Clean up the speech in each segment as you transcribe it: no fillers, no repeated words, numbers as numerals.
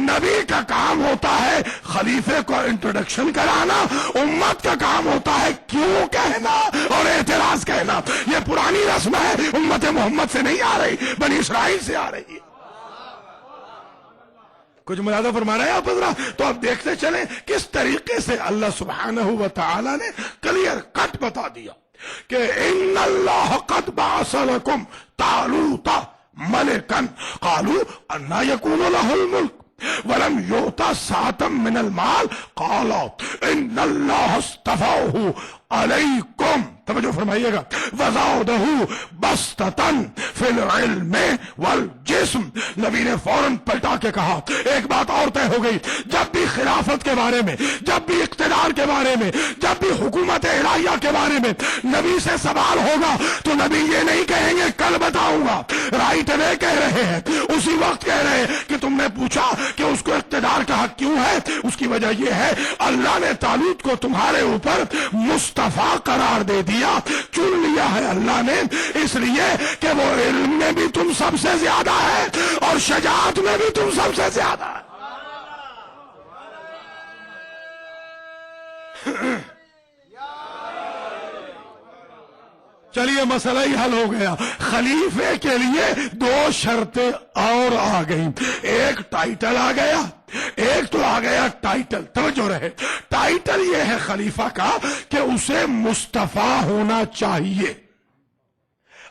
نبی کا کام ہوتا ہے خلیفے کو انٹروڈکشن کرانا، امت کا کام ہوتا ہے کیوں کہنا اور اعتراض کہنا۔ یہ پرانی رسم ہے، امت محمد سے نہیں آ رہی، بنی اسرائیل سے آ رہی ہے۔ کچھ ملحظہ فرما رہے ہیں آپ حضرات؟ تو اب دیکھتے چلیں کس طریقے سے اللہ سبحانہ و تعالی نے کلیئر کٹ بتا دیا کہ ان اللہ قد بعث لکم طالوت ملکا قالوا انا یکون له الملک ولم یؤت سعة من المال قال ان اللہ اصطفاہ علیکم، توجہ فرمائیے گا، وزادہ بسطۃ فی العلم والجسم۔ نبی نے فوراً پلٹا کے کہا ایک بات اور طے ہو گئی، جب بھی خلافت کے بارے میں، جب بھی اقتدار کے بارے میں، جب بھی حکومت الہیہ کے بارے میں نبی سے سوال ہوگا تو نبی یہ نہیں کہیں گے کل بتاؤں گا، رائٹ اوے کہہ رہے ہیں، اسی وقت کہہ رہے ہیں کہ تم نے پوچھا کہ اس کو اقتدار کا حق کیوں ہے، اس کی وجہ یہ ہے اللہ نے طالوت کو تمہارے اوپر مصطفیٰ قرار دے دیا، چن لیا ہے اللہ نے، اس لیے کہ وہ علم میں بھی تم سب سے زیادہ ہے اور شجاعت میں بھی تم سب سے زیادہ ہے۔ چلیے مسئلہ ہی حل ہو گیا۔ خلیفے کے لیے دو شرطیں اور آ گئیں، ایک ٹائٹل آ گیا، ایک تو آ گیا ٹائٹل، توجہ رہے، ٹائٹل یہ ہے خلیفہ کا کہ اسے مصطفیٰ ہونا چاہیے۔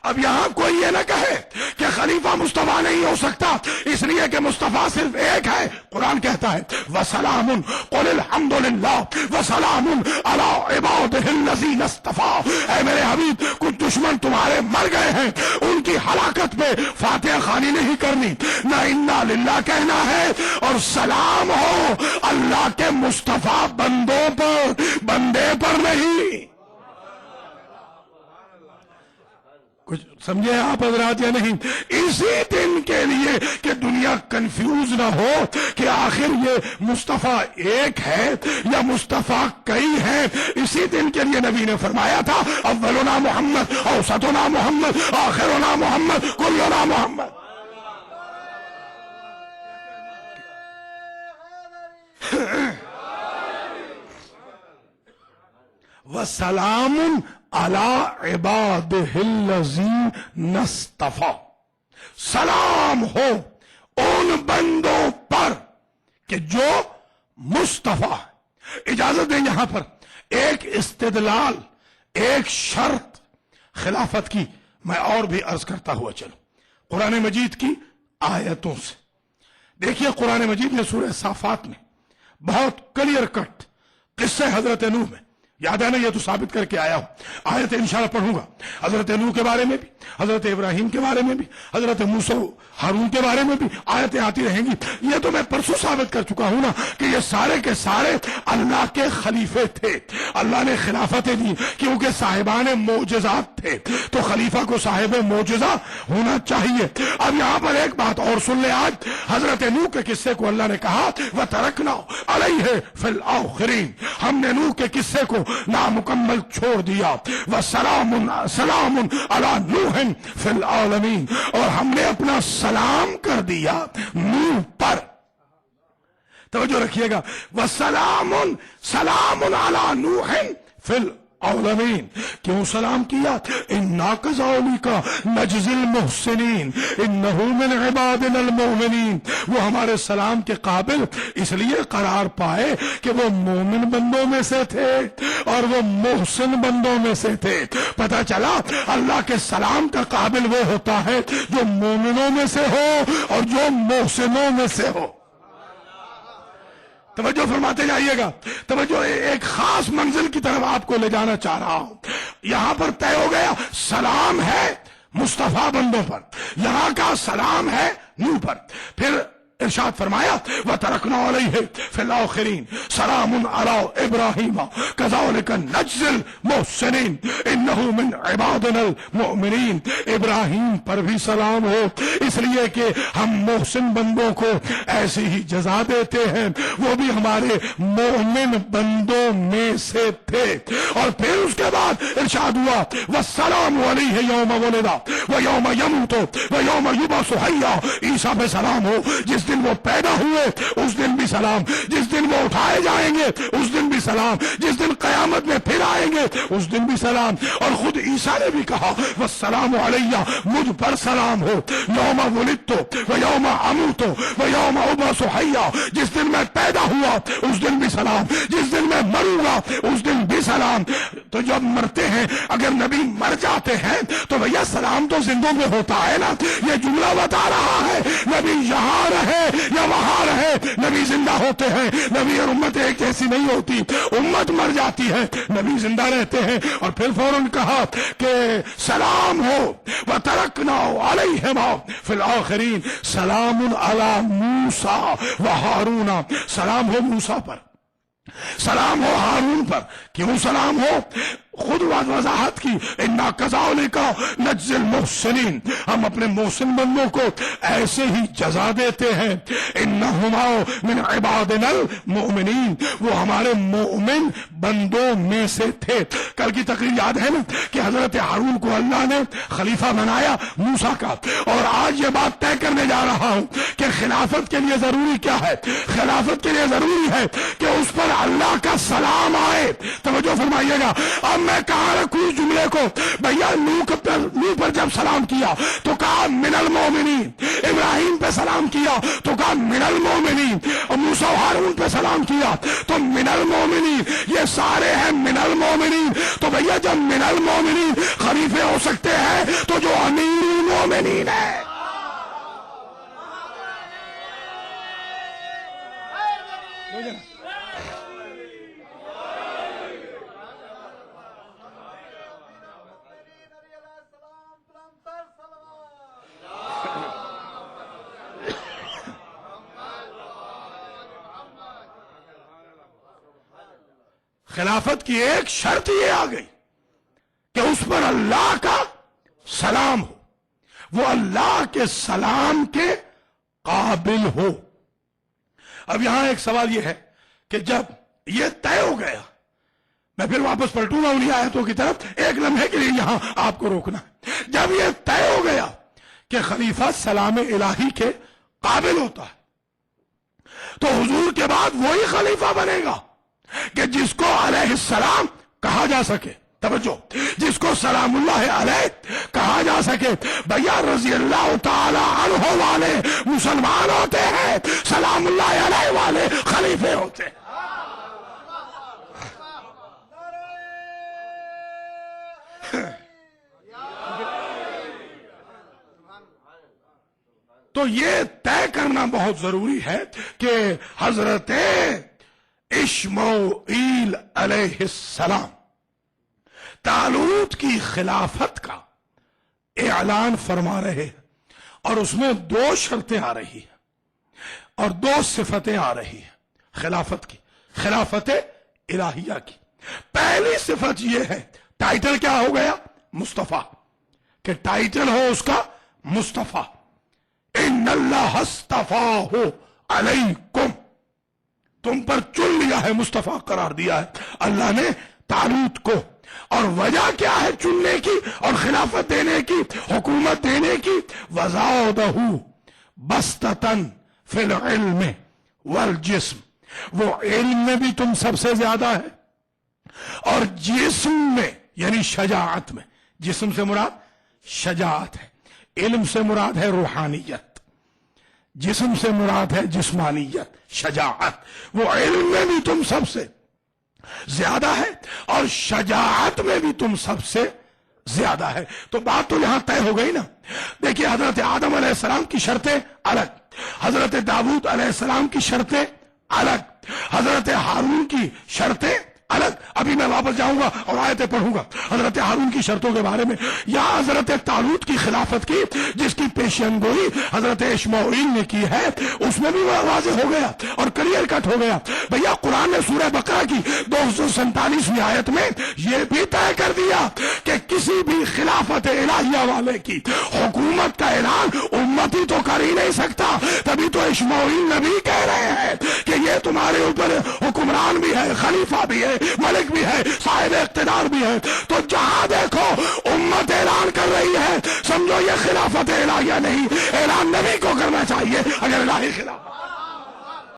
اب یہاں کوئی یہ نہ کہے کہ خلیفہ مصطفیٰ نہیں ہو سکتا اس لیے کہ مصطفیٰ صرف ایک ہے۔ قرآن کہتا ہے وَسَلَامٌ قُلِ الْحَمْدُ لِلَّهِ وَسَلَامٌ عَلَىٰ عِبَادِهِ الَّذِينَ اصْطَفَىٰ۔ اے میرے حبیب، کچھ دشمن تمہارے مر گئے ہیں، ان کی ہلاکت پہ فاتحہ خوانی نہیں کرنی، نہ اِنَّا لِلَّهِ کہنا ہے، اور سلام ہو اللہ کے مصطفیٰ بندوں پر، بندے پر نہیں۔ کچھ سمجھے آپ حضرات یا نہیں؟ اسی دن کے لیے کہ دنیا کنفیوز نہ ہو کہ آخر یہ مصطفیٰ ایک ہے یا مصطفیٰ کئی ہیں، اسی دن کے لیے نبی نے فرمایا تھا اولنا محمد، اوسطنا محمد، آخرنا محمد، کلنا محمد۔ وَسَلَامٌ عَلَىٰ عِبَادِهِ الَّذِينَ اصْطَفَىٰ، سلام ہو ان بندوں پر کہ جو مصطفیٰ ہے۔ اجازت دیں یہاں پر ایک استدلال، ایک شرط خلافت کی میں اور بھی عرض کرتا ہوا چلوں قرآن مجید کی آیتوں سے۔ دیکھیے قرآن مجید میں سورہ صافات میں بہت کلیئر کٹ قصہ حضرت نوح میں، یاد ہے نا، یہ تو ثابت کر کے آیا ہوں، آیت انشاءاللہ پڑھوں گا، حضرت نوح کے بارے میں بھی، حضرت ابراہیم کے بارے میں بھی، حضرت موسیٰ ہارون کے بارے میں بھی آیتیں آتی رہیں گی۔ یہ تو میں پرسوں ثابت کر چکا ہوں نا کہ یہ سارے کے سارے اللہ کے خلیفے تھے، اللہ نے خلافتیں دی کیونکہ صاحبان معجزات تھے، تو خلیفہ کو صاحب معجزہ ہونا چاہیے۔ اب یہاں پر ایک بات اور سن لیں، آج حضرت نوح کے قصے کو اللہ نے کہا وَتَرَكْنَا عَلَيْهِ فِي الْآخِرِينَ، ہم نے نوح کے قصے کو نامکمل چھوڑ دیا۔ وَسَلَامٌ عَلَىٰ نُوحٍ فِي الْعَالَمِينَ، اور ہم نے اپنا سلام کر دیا نوح پر۔ توجہ رکھیے گا، وَسَلَامٌ عَلَىٰ نُوحٍ فِي العالمین، کیوں سلام کیا؟ اِنَّا كَذَٰلِكَ نَجْزِي الْمُحْسِنِينَ إِنَّهُ مِنْ عِبَادِنَا الْمُؤْمِنِينَ، وہ ہمارے سلام کے قابل اس لیے قرار پائے کہ وہ مومن بندوں میں سے تھے اور وہ محسن بندوں میں سے تھے۔ پتہ چلا اللہ کے سلام کا قابل وہ ہوتا ہے جو مومنوں میں سے ہو اور جو محسنوں میں سے ہو۔ توجہ فرماتے جائیے گا، توجہ، ایک خاص منزل کی طرف آپ کو لے جانا چاہ رہا ہوں۔ یہاں پر طے ہو گیا سلام ہے مصطفیٰ بندوں پر، یہاں کا سلام ہے نوح پر۔ پھر ارشاد فرمایا وَتَرَكْنَا عَلَيْهِ فِي الْآخِرِينَ سَلَامٌ عَلَىٰ إِبْرَاهِيمَ كَذَٰلِكَ نَجْزِي الْمُحْسِنِينَ إِنَّهُ مِنْ عِبَادِنَا الْمُؤْمِنِينَ، ابراہیم پر بھی سلام ہو اس لیے کہ ہم محسن بندوں کو ایسی ہی جزا دیتے ہیں، وہ بھی ہمارے مومن بندوں میں سے تھے۔ اور پھر اس کے بعد ارشاد ہوا وَالسَّلَامُ عَلَيْهِ يَوْمَ وُلِدَ وَيَوْمَ يَمُوتُ وَيَوْمَ يُبْعَثُ حَيًّا، عیسیٰ پہ سلام ہو جس جس دن وہ پیدا ہوئے اس دن بھی سلام، جس دن وہ اٹھائے جائیں گے اس دن بھی سلام، جس دن قیامت میں پھر آئیں گے اس دن بھی سلام۔ اور خود عیسیٰ نے بھی کہا والسلام علیہ، مجھ پر سلام ہو، یوم ولدت و یوم اموت و یوم ابعث حیا، جس دن میں پیدا ہوا اس دن بھی سلام، جس دن میں مروں گا اس دن بھی سلام۔ تو جب مرتے ہیں اگر نبی مر جاتے ہیں تو بھیا سلام تو زندوں میں ہوتا ہے نا۔ یہ جملہ بتا رہا ہے نبی یہاں رہے یا وہاں رہے نبی زندہ ہوتے ہیں۔ نبی اور امت ایک جیسی نہیں ہوتی، امت مر جاتی ہے نبی زندہ رہتے ہیں۔ اور پھر فوراً کہا کہ سلام ہو وترکنا علیہما فی الآخرین، سلام علی موسیٰ و ہارون، سلام ہو موسیٰ پر، سلام ہو ہارون پر۔ کیوں سلام ہو؟ خود وضاحت کی، انا کذالک نجزی المحسنین، ہم اپنے محسن بندوں کو ایسے ہی جزا دیتے ہیں۔ انہما من عبادنا المؤمنین، وہ ہمارے مومن بندوں میں سے تھے۔ کل کی تقریر یاد ہے نا کہ حضرت ہارون کو اللہ نے خلیفہ بنایا موسیٰ کا، اور آج یہ بات طے کرنے جا رہا ہوں کہ خلافت کے لیے ضروری کیا ہے؟ خلافت کے لیے ضروری ہے کہ اس پر اللہ کا سلام آئے۔ توجہ فرمائیے گا، اب میں کہاں رکھوں اس جملے کو؟ بھیا نوح پر جب سلام کیا تو کہا من المؤمنین، ابراہیم پہ سلام کیا تو کہا من المؤمنین، اور موسیٰ و ہارون پہ سلام کیا تو من المؤمنین، یہ سارے ہیں من المؤمنین۔ تو بھیا جب من المؤمنین خلیفے ہو سکتے ہیں تو جو امیر المؤمنین ہے، خلافت کی ایک شرط یہ آ گئی کہ اس پر اللہ کا سلام ہو، وہ اللہ کے سلام کے قابل ہو۔ اب یہاں ایک سوال یہ ہے کہ جب یہ طے ہو گیا، میں پھر واپس پلٹوں گا انہی آیتوں کی طرف، ایک لمحے کے لیے یہاں آپ کو روکنا ہے۔ جب یہ طے ہو گیا کہ خلیفہ سلام الہی کے قابل ہوتا ہے تو حضور کے بعد وہی خلیفہ بنے گا کہ جس کو علیہ السلام کہا جا سکے۔ توجہ، جس کو سلام اللہ علیہ کہا جا سکے۔ بھیا رضی اللہ تعالی عنہ والے مسلمان ہوتے ہیں، سلام اللہ علیہ والے خلیفے ہوتے ہیں۔ تو یہ طے کرنا بہت ضروری ہے کہ حضرت اشمعیل علیہ السلام طالوت کی خلافت کا اعلان فرما رہے ہیں، اور اس میں دو شرطیں آ رہی ہیں اور دو صفتیں آ رہی ہیں خلافت کی، خلافت الہیہ کی۔ پہلی صفت یہ ہے، ٹائٹل کیا ہو گیا؟ مصطفیٰ، کہ ٹائٹل ہو اس کا مصطفیٰ۔ ان اللہ اصطفاہ علیکم، تم پر چن لیا ہے، مصطفیٰ قرار دیا ہے اللہ نے طالوت کو۔ اور وجہ کیا ہے چننے کی اور خلافت دینے کی، حکومت دینے کی؟ وزادہ بسطۃ فی العلم والجسم، وہ علم میں بھی تم سب سے زیادہ ہے اور جسم میں یعنی شجاعت میں۔ جسم سے مراد شجاعت ہے، علم سے مراد ہے روحانیت، جسم سے مراد ہے جسمانیت، شجاعت۔ وہ علم میں بھی تم سب سے زیادہ ہے اور شجاعت میں بھی تم سب سے زیادہ ہے۔ تو بات تو یہاں طے ہو گئی نا۔ دیکھیے حضرت آدم علیہ السلام کی شرطیں الگ، حضرت داؤد علیہ السلام کی شرطیں الگ، حضرت ہارون کی شرطیں الگ۔ ابھی میں واپس جاؤں گا اور آیتیں پڑھوں گا حضرت ہارون کی شرطوں کے بارے میں۔ یہاں حضرت طالوت کی خلافت کی جس کی پیشین گوئی حضرت اشمعیل نے کی ہے، اس میں بھی وہ واضح ہو گیا اور کلیئر کٹ ہو گیا۔ بھیا قرآن نے سورہ بقرہ کی 247ویں آیت میں یہ بھی طے کر دیا کہ کسی بھی خلافت الہیہ والے کی حکومت کا اعلان امتی تو کر ہی نہیں سکتا۔ تبھی تو اشمعیل نبی کہہ رہے ہیں کہ یہ تمہارے اوپر حکمران بھی ہے، خلیفہ بھی ہے، ملک بھی ہے، صاحب اقتدار بھی ہے۔ تو جہاں دیکھو امت امت اعلان کر رہی ہے، سمجھو یہ خلافت الہیہ نہیں، اعلان نبی کو کرنا چاہیے اگر الہی خلافت